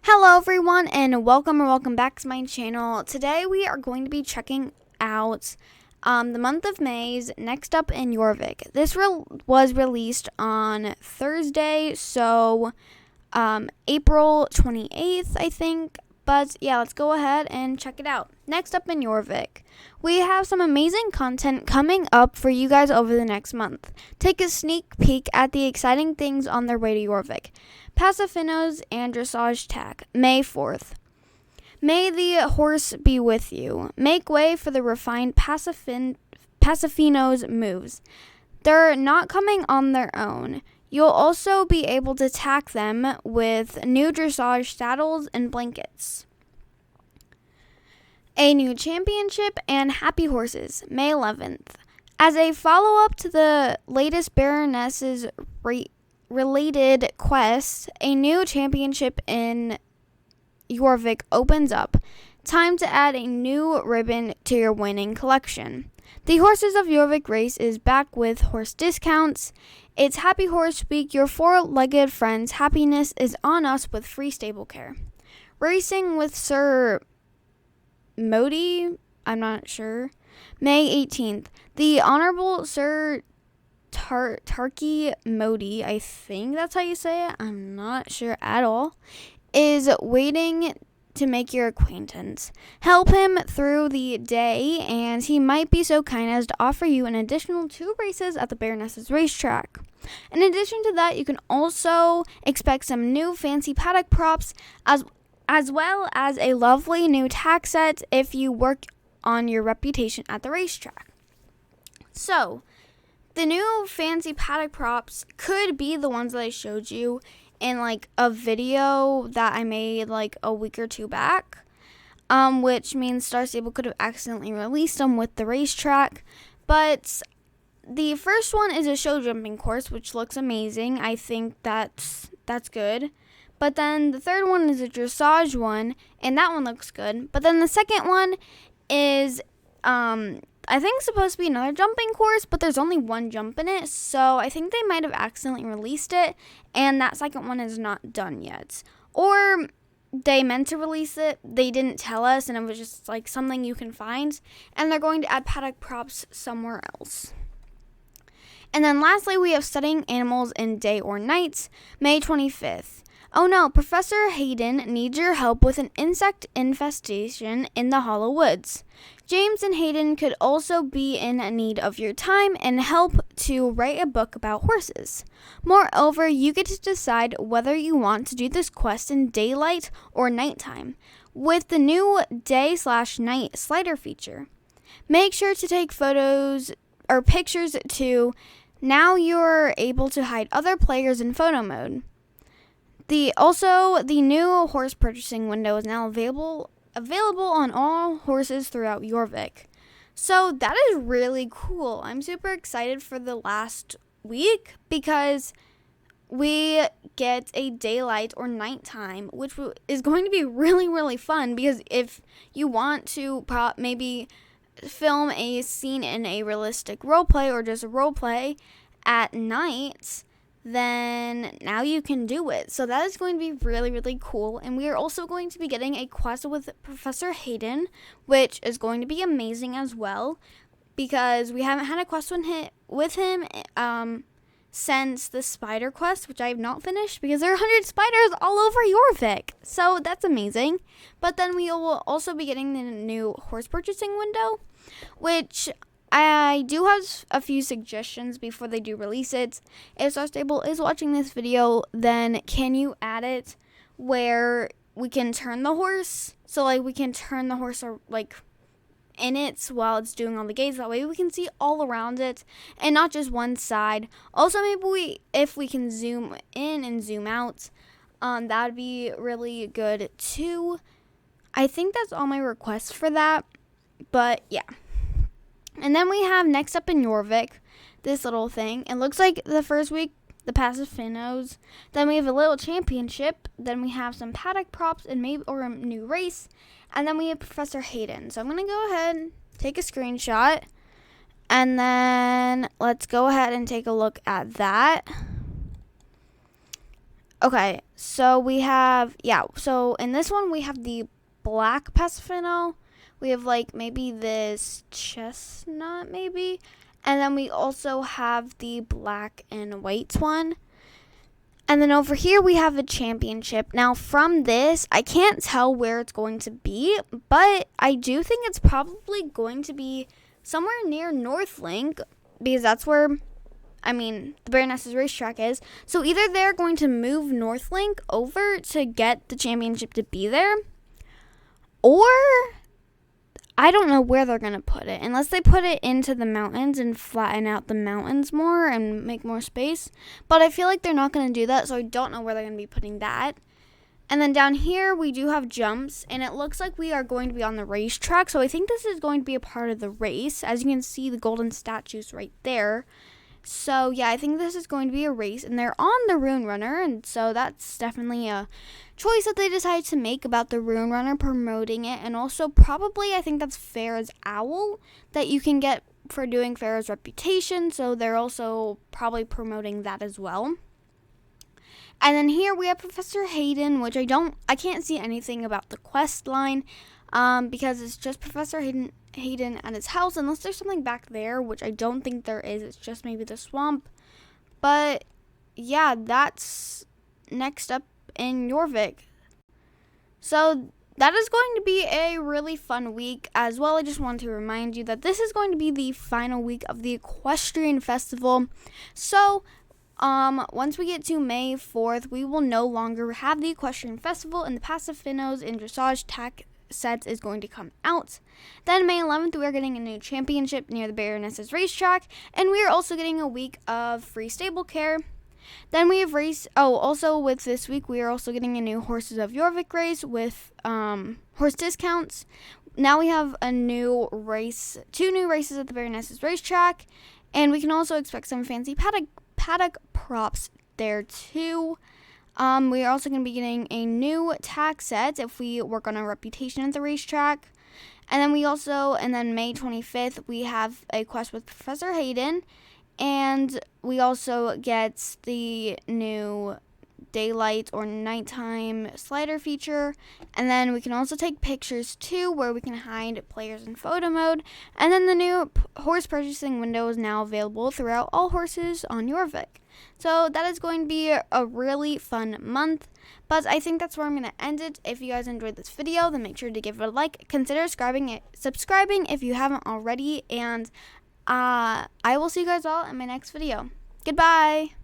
Hello everyone and welcome back to my channel. Today we are going to be checking out the month of May's Next Up in Jorvik. This was released on Thursday, so April 28th I think. But yeah, let's go ahead and check it out. Next up in Jorvik, we have some amazing content coming up for you guys over the next month. Take a sneak peek at the exciting things on their way to Jorvik. Pasafinos and Dressage Tack, May 4th. May the horse be with you. Make way for the refined Pasafinos moves. They're not coming on their own. You'll also be able to tack them with new dressage saddles and blankets. A new championship and happy horses, May 11th. As a follow-up to the latest Baroness's related quest, a new championship in Jorvik opens up. Time to add a new ribbon to your winning collection. The Horses of Jorvik race is back with horse discounts. It's Happy Horse Week. Your four-legged friend's happiness is on us with free stable care. Racing with Sir Modi, I'm not sure. May 18th. The Honorable Sir Tarki Modi, I think that's how you say it, I'm not sure at all, is waiting to make your acquaintance. Help him through the day, and he might be so kind as to offer you an additional 2 races at the Baroness's racetrack. In addition to that, you can also expect some new fancy paddock props, as well as a lovely new tack set if you work on your reputation at the racetrack. So, the new fancy paddock props could be the ones that I showed you in like a video that I made like a week or 2 back, which means Star Stable could have accidentally released them with the racetrack. But the first one is a show jumping course, which looks amazing. I think that's good. But then the third one is a dressage one, and that one looks good. But then the second one is I think it's supposed to be another jumping course, but there's only one jump in it, so I think they might have accidentally released it, and that second one is not done yet. Or they meant to release it, they didn't tell us, and it was just like something you can find, and they're going to add paddock props somewhere else. And then lastly, we have Studying Animals in Day or Night, May 25th. Oh no, Professor Hayden needs your help with an insect infestation in the Hollow Woods. James and Hayden could also be in need of your time and help to write a book about horses. Moreover, you get to decide whether you want to do this quest in daylight or nighttime, with the new day/night slider feature. Make sure to take photos or pictures too. Now you're able to hide other players in photo mode. The new horse purchasing window is now available on all horses throughout Jorvik. So that is really cool. I'm super excited for the last week because we get a daylight or nighttime, which is going to be really, really fun, because if you want to maybe film a scene in a realistic roleplay or just a roleplay at night, then now you can do it. So that is going to be really, really cool. And we are also going to be getting a quest with Professor Hayden, which is going to be amazing as well, because we haven't had a quest with him since the spider quest, which I have not finished because there are 100 spiders all over Jorvik. So that's amazing. But then we will also be getting the new horse purchasing window, which I do have a few suggestions before they do release it. If Star Stable is watching this video, then can you add it where we can turn the horse? So like we can turn the horse like in it while it's doing all the gates. That way we can see all around it and not just one side. Also, maybe if we can zoom in and zoom out, that would be really good too. I think that's all my requests for that. But yeah. And then we have Next Up in Jorvik, this little thing. It looks like the first week, the Pasafinos. Then we have a little championship. Then we have some paddock props and maybe or a new race. And then we have Professor Hayden. So I'm going to go ahead and take a screenshot. And then let's go ahead and take a look at that. Okay, So we have, so in this one we have the black Pasifino. We have like maybe this chestnut maybe. And then we also have the black and white one. And then over here we have a championship. Now from this, I can't tell where it's going to be, but I do think it's probably going to be somewhere near Northlink, because that's where, the Baroness's racetrack is. So either they're going to move Northlink over to get the championship to be there, or I don't know where they're going to put it, unless they put it into the mountains and flatten out the mountains more and make more space. But I feel like they're not going to do that, so I don't know where they're going to be putting that. And then down here, we do have jumps, and it looks like we are going to be on the racetrack. So I think this is going to be a part of the race. As you can see, the golden statues right there. So, yeah, I think this is going to be a race, and they're on the Rune Runner, and so that's definitely a choice that they decided to make about the Rune Runner, promoting it, and also probably I think that's Farah's Owl that you can get for doing Farah's reputation, so they're also probably promoting that as well. And then here we have Professor Hayden, which I can't see anything about the quest line, because it's just Professor Hayden at his house, unless there's something back there, which I don't think there is. It's just maybe the swamp. But yeah, that's next up in Jorvik. So that is going to be a really fun week as well. I just want to remind you that this is going to be the final week of the Equestrian Festival. So once we get to May 4th, we will no longer have the Equestrian Festival, and the Pasifinos and Dressage tack sets is going to come out. Then May 11th, we are getting a new championship near the Baroness's racetrack, and we are also getting a week of free stable care. Then we have also with this week, we are also getting a new Horses of Jorvik race with horse discounts. Now we have a new race, 2 new races at the Baroness's racetrack, and we can also expect some fancy paddock props there too. We are also going to be getting a new tack set if we work on our reputation at the racetrack. And then May 25th, we have a quest with Professor Hayden. And we also get the new daylight or nighttime slider feature. And then we can also take pictures too, where we can hide players in photo mode. And then the new horse purchasing window is now available throughout all horses on Jorvik. So that is going to be a really fun month. But I think that's where I'm going to end it. If you guys enjoyed this video, then make sure to give it a like. Consider subscribing if you haven't already. And I will see you guys all in my next video. Goodbye!